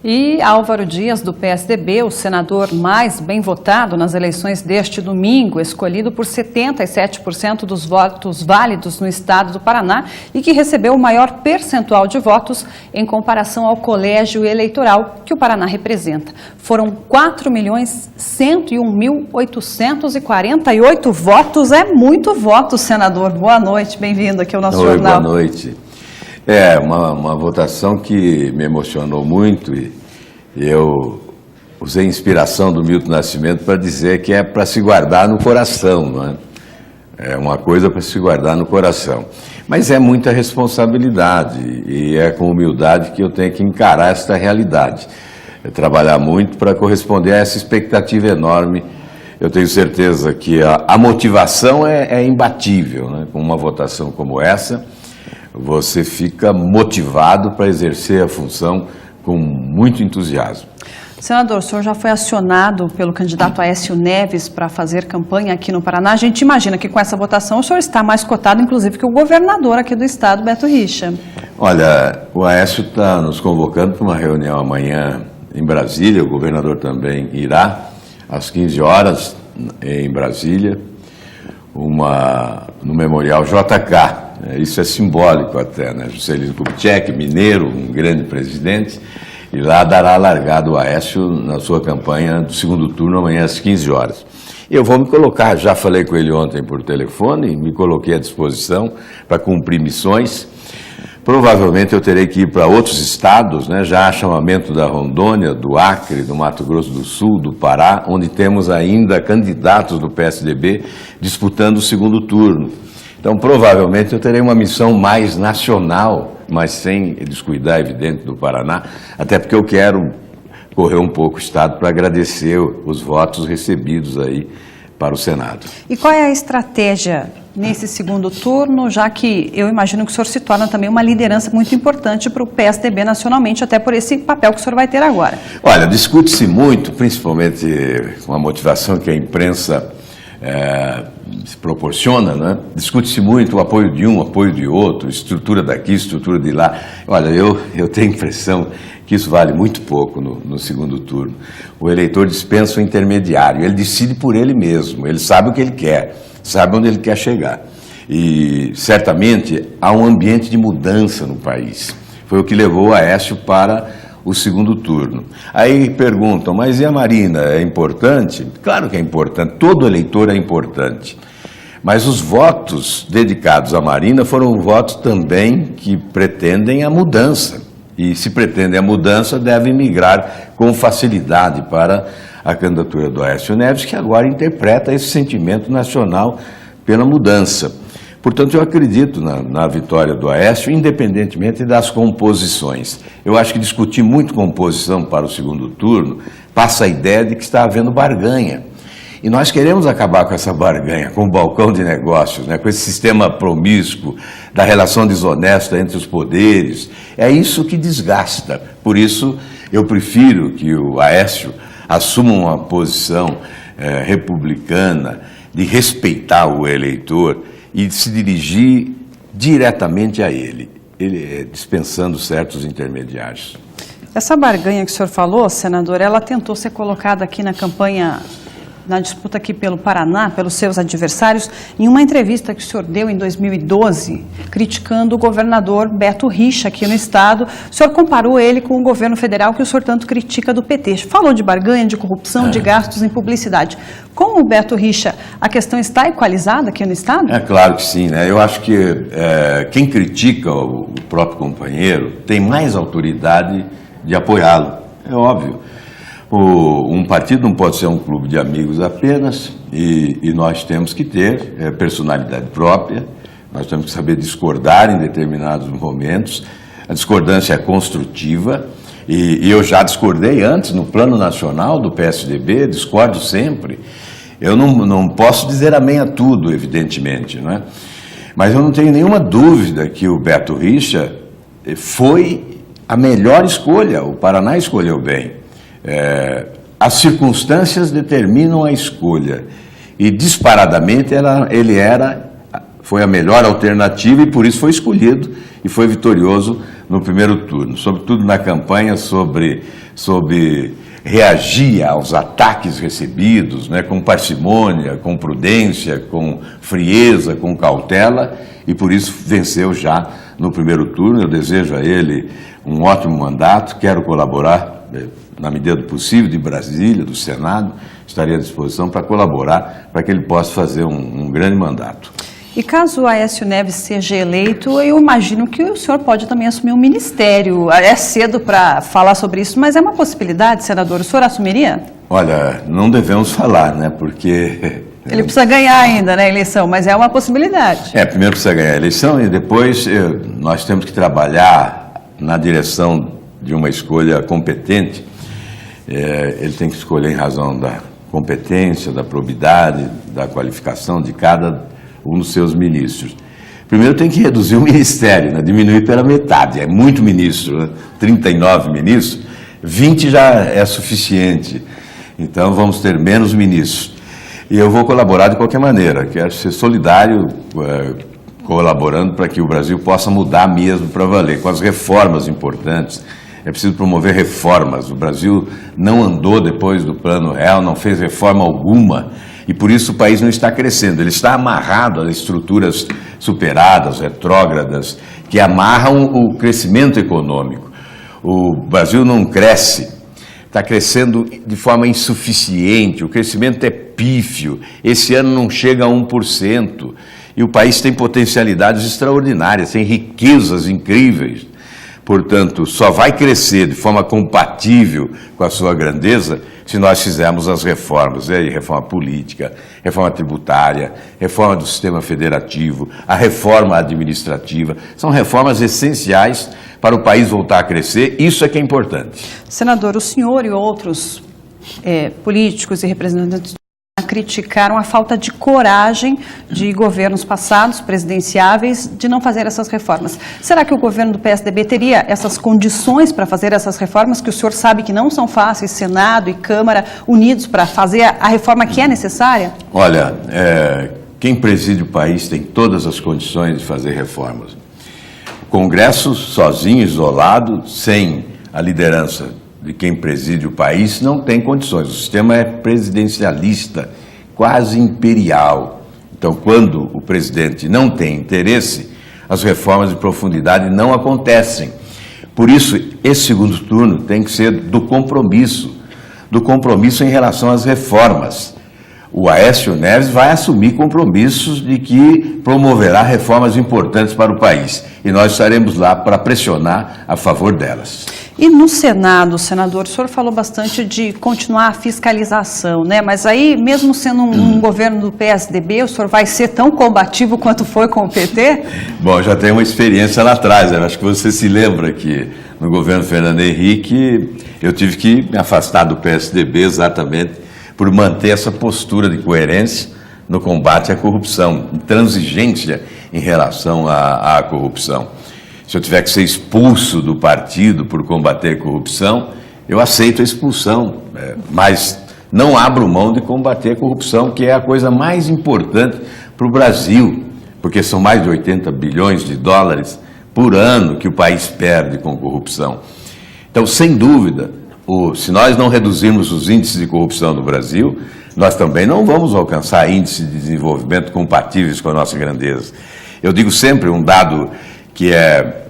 E Álvaro Dias, do PSDB, o senador mais bem votado nas eleições deste domingo, escolhido por 77% dos votos válidos no estado do Paraná e que recebeu o maior percentual de votos em comparação ao colégio eleitoral que o Paraná representa. Foram 4.101.848 votos. É muito voto, senador. Boa noite, bem-vindo aqui ao nosso jornal. Boa noite. É uma votação que me emocionou muito e eu usei inspiração do Milton Nascimento para dizer que é para se guardar no coração, não é? É uma coisa para se guardar no coração. Mas é muita responsabilidade e é com humildade que eu tenho que encarar esta realidade. É trabalhar muito para corresponder a essa expectativa enorme. Eu tenho certeza que a motivação é imbatível, né? Com uma votação como essa, você fica motivado para exercer a função com muito entusiasmo. Senador, o senhor já foi acionado pelo candidato Aécio Neves para fazer campanha aqui no Paraná. A gente imagina que com essa votação o senhor está mais cotado, inclusive, que o governador aqui do estado, Beto Richa. Olha, o Aécio está nos convocando para uma reunião amanhã em Brasília, o governador também irá, às 15 horas, em Brasília, no Memorial JK. Isso é simbólico até, né? Juscelino Kubitschek, mineiro, um grande presidente, e lá dará largado o Aécio na sua campanha do segundo turno amanhã às 15 horas. Eu vou me colocar, já falei com ele ontem por telefone, me coloquei à disposição para cumprir missões. Provavelmente eu terei que ir para outros estados, né? Já há chamamento da Rondônia, do Acre, do Mato Grosso do Sul, do Pará, onde temos ainda candidatos do PSDB disputando o segundo turno. Então, provavelmente, eu terei uma missão mais nacional, mas sem descuidar, evidente, do Paraná, até porque eu quero correr um pouco o estado para agradecer os votos recebidos aí para o Senado. E qual é a estratégia nesse segundo turno, já que eu imagino que o senhor se torna também uma liderança muito importante para o PSDB nacionalmente, até por esse papel que o senhor vai ter agora? Olha, discute-se muito, principalmente com a motivação que a imprensa se proporciona, né? Discute-se muito o apoio de um, o apoio de outro, estrutura daqui, estrutura de lá. Olha, eu tenho a impressão que isso vale muito pouco no segundo turno. O eleitor dispensa o intermediário, ele decide por ele mesmo, ele sabe o que ele quer, sabe onde ele quer chegar. E certamente há um ambiente de mudança no país. Foi o que levou o Aécio para o segundo turno. Aí perguntam, mas e a Marina, é importante? Claro que é importante, todo eleitor é importante. Mas os votos dedicados à Marina foram votos também que pretendem a mudança. E se pretendem a mudança, devem migrar com facilidade para a candidatura do Aécio Neves, que agora interpreta esse sentimento nacional pela mudança. Portanto, eu acredito na vitória do Aécio, independentemente das composições. Eu acho que discutir muito composição para o segundo turno passa a ideia de que está havendo barganha. E nós queremos acabar com essa barganha, com o balcão de negócios, né, com esse sistema promíscuo da relação desonesta entre os poderes. É isso que desgasta. Por isso, eu prefiro que o Aécio assuma uma posição republicana de respeitar o eleitor e se dirigir diretamente a ele dispensando certos intermediários. Essa barganha que o senhor falou, senador, ela tentou ser colocada aqui na campanha, na disputa aqui pelo Paraná, pelos seus adversários, em uma entrevista que o senhor deu em 2012, criticando o governador Beto Richa aqui no estado. O senhor comparou ele com o governo federal que o senhor tanto critica do PT. Falou de barganha, de corrupção, de gastos em publicidade. Com o Beto Richa, a questão está equalizada aqui no estado? É claro que sim, né? Eu acho que quem critica o próprio companheiro tem mais autoridade de apoiá-lo, é óbvio. Um partido não pode ser um clube de amigos apenas e nós temos que ter personalidade própria, nós temos que saber discordar em determinados momentos, a discordância é construtiva e eu já discordei antes no plano nacional do PSDB, discordo sempre. Eu não posso dizer amém a tudo, evidentemente, não é? Mas eu não tenho nenhuma dúvida que o Beto Richa foi a melhor escolha, o Paraná escolheu bem. As circunstâncias determinam a escolha e disparadamente foi a melhor alternativa e por isso foi escolhido e foi vitorioso no primeiro turno, sobretudo na campanha sobre reagir aos ataques recebidos, né, com parcimônia, com prudência, com frieza, com cautela, e por isso venceu já no primeiro turno. Eu desejo a ele um ótimo mandato, quero colaborar na medida do possível, de Brasília, do Senado, estarei à disposição para colaborar, para que ele possa fazer um grande mandato. E caso o Aécio Neves seja eleito, eu imagino que o senhor pode também assumir um ministério. É cedo para falar sobre isso, mas é uma possibilidade, senador. O senhor assumiria? Olha, não devemos falar, né? Porque... Ele precisa ganhar ainda, né, a eleição, mas é uma possibilidade. Primeiro precisa ganhar a eleição e depois nós temos que trabalhar na direção de uma escolha competente. Ele tem que escolher em razão da competência, da probidade, da qualificação de cada um dos seus ministros. Primeiro tem que reduzir o ministério, né? Diminuir pela metade. É muito ministro, né? 39 ministros, 20 já é suficiente. Então vamos ter menos ministros. E eu vou colaborar de qualquer maneira. Quero ser solidário, colaborando para que o Brasil possa mudar mesmo para valer, com as reformas importantes. É preciso promover reformas. O Brasil não andou depois do Plano Real, não fez reforma alguma. E por isso o país não está crescendo, ele está amarrado a estruturas superadas, retrógradas, que amarram o crescimento econômico. O Brasil não cresce, está crescendo de forma insuficiente, o crescimento é pífio, esse ano não chega a 1%, e o país tem potencialidades extraordinárias, tem riquezas incríveis. Portanto, só vai crescer de forma compatível com a sua grandeza se nós fizermos as reformas, reforma política, reforma tributária, reforma do sistema federativo, a reforma administrativa. São reformas essenciais para o país voltar a crescer, isso é que é importante. Senador, o senhor e outros políticos e representantes criticaram a falta de coragem de governos passados, presidenciáveis, de não fazer essas reformas. Será que o governo do PSDB teria essas condições para fazer essas reformas, que o senhor sabe que não são fáceis, Senado e Câmara unidos para fazer a reforma que é necessária? Olha, quem preside o país tem todas as condições de fazer reformas. O Congresso, sozinho, isolado, sem a liderança de quem preside o país, não tem condições. O sistema é presidencialista, quase imperial. Então, quando o presidente não tem interesse, as reformas de profundidade não acontecem. Por isso, esse segundo turno tem que ser do compromisso em relação às reformas. O Aécio Neves vai assumir compromissos de que promoverá reformas importantes para o país. E nós estaremos lá para pressionar a favor delas. E no Senado, senador, o senhor falou bastante de continuar a fiscalização, né? Mas aí, mesmo sendo um governo do PSDB, o senhor vai ser tão combativo quanto foi com o PT? Bom, eu já tenho uma experiência lá atrás, acho que você se lembra que no governo Fernando Henrique eu tive que me afastar do PSDB exatamente por manter essa postura de coerência no combate à corrupção, intransigência em relação à corrupção. Se eu tiver que ser expulso do partido por combater a corrupção, eu aceito a expulsão, mas não abro mão de combater a corrupção, que é a coisa mais importante para o Brasil, porque são mais de 80 bilhões de dólares por ano que o país perde com corrupção. Então, sem dúvida, se nós não reduzirmos os índices de corrupção no Brasil, nós também não vamos alcançar índices de desenvolvimento compatíveis com a nossa grandeza. Eu digo sempre um dado que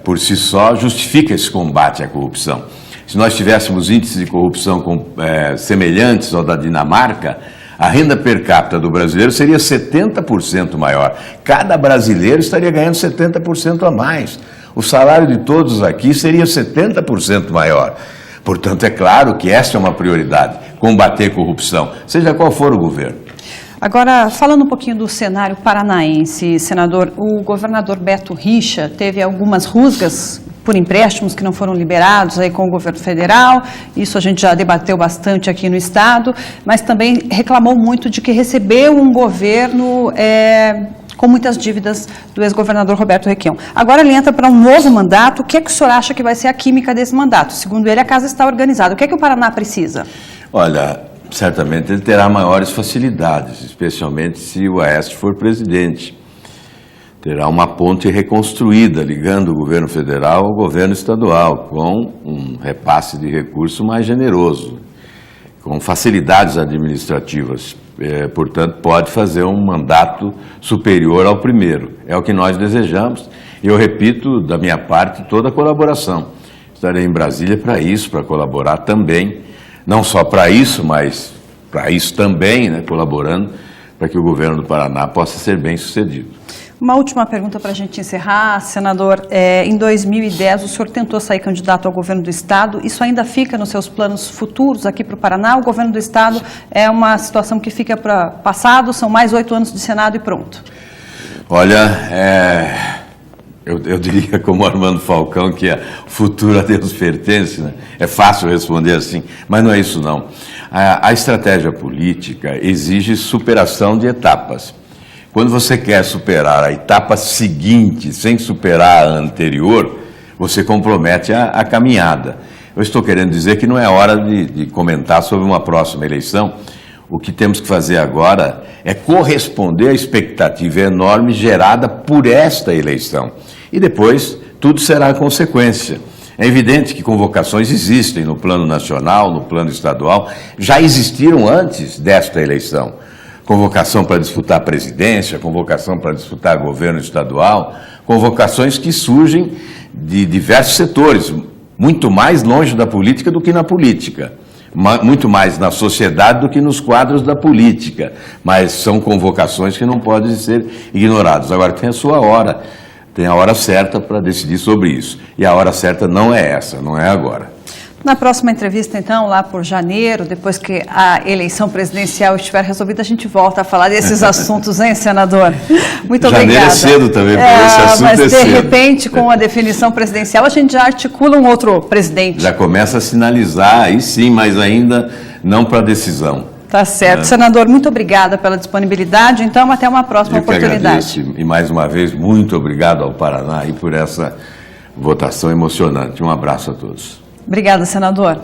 por si só, justifica esse combate à corrupção. Se nós tivéssemos índices de corrupção semelhantes ao da Dinamarca, a renda per capita do brasileiro seria 70% maior. Cada brasileiro estaria ganhando 70% a mais. O salário de todos aqui seria 70% maior. Portanto, é claro que essa é uma prioridade, combater a corrupção, seja qual for o governo. Agora, falando um pouquinho do cenário paranaense, senador, o governador Beto Richa teve algumas rusgas por empréstimos que não foram liberados aí com o governo federal, isso a gente já debateu bastante aqui no estado, mas também reclamou muito de que recebeu um governo com muitas dívidas do ex-governador Roberto Requião. Agora ele entra para um novo mandato, o que é que o senhor acha que vai ser a química desse mandato? Segundo ele, a casa está organizada. O que é que o Paraná precisa? Olha, certamente ele terá maiores facilidades, especialmente se o Aécio for presidente. terá uma ponte reconstruída, ligando o governo federal ao governo estadual, com um repasse de recurso mais generoso, com facilidades administrativas. Portanto, pode fazer um mandato superior ao primeiro. É o que nós desejamos. E eu repito, da minha parte, toda a colaboração. Estarei em Brasília para isso, para colaborar também, não só para isso, mas para isso também, né, colaborando para que o governo do Paraná possa ser bem sucedido. Uma última pergunta para a gente encerrar, senador. Em 2010, o senhor tentou sair candidato ao governo do Estado. Isso ainda fica nos seus planos futuros aqui para o Paraná? O governo do Estado é uma situação que fica para passado, são mais 8 anos de Senado e pronto. Olha, eu diria como Armando Falcão que o futuro a Deus pertence, né? É fácil responder assim, mas não é isso não. A estratégia política exige superação de etapas. Quando você quer superar a etapa seguinte sem superar a anterior, você compromete a caminhada. Eu estou querendo dizer que não é hora de comentar sobre uma próxima eleição. O que temos que fazer agora é corresponder à expectativa enorme gerada por esta eleição. E depois, tudo será consequência. É evidente que convocações existem no plano nacional, no plano estadual, já existiram antes desta eleição. Convocação para disputar a presidência, convocação para disputar governo estadual, convocações que surgem de diversos setores, muito mais longe da política do que na política, muito mais na sociedade do que nos quadros da política, mas são convocações que não podem ser ignoradas. Agora, tem a sua hora, tem a hora certa para decidir sobre isso, e a hora certa não é essa, não é agora. Na próxima entrevista, então, lá por janeiro, depois que a eleição presidencial estiver resolvida, a gente volta a falar desses assuntos, hein, senador? Muito obrigada. Janeiro é cedo também, por esse assunto mas, é cedo. de repente, com a definição presidencial, a gente já articula um outro presidente. Já começa a sinalizar, aí sim, mas ainda não para decisão. Tá certo. Senador, muito obrigada pela disponibilidade. Então, até uma próxima oportunidade. Agradeço. E mais uma vez, muito obrigado ao Paraná e por essa votação emocionante. Um abraço a todos. Obrigada, senador.